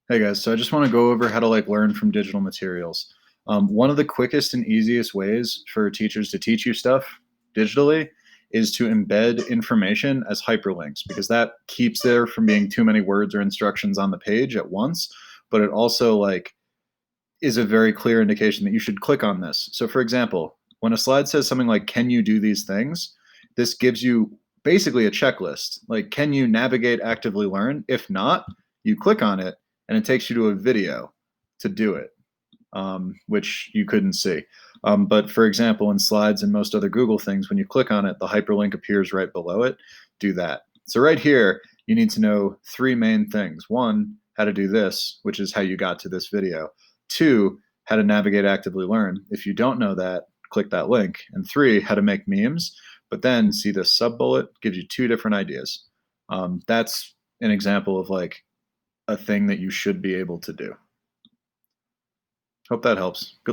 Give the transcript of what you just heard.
Hey guys, so I just want to go over how to learn from digital materials. One of the quickest and easiest ways for teachers to teach you stuff digitally is to embed information as hyperlinks because that keeps there from being too many words or instructions on the page at once, but it also is a very clear indication that you should click on this. So for example, when a slide says something like can you do these things, this gives you basically a checklist. Like can you navigate actively learn? If not, you click on it and it takes you to a video to do it, which you couldn't see. But for example, in slides and most other Google things, when you click on it, the hyperlink appears right below it. Do that. So right here, you need to know three main things. One, how to do this, which is how you got to this video. Two, how to navigate actively learn. If you don't know that, click that link. And three, how to make memes. But then see this sub bullet gives you two different ideas. That's an example of a thing that you should be able to do. Hope that helps. Good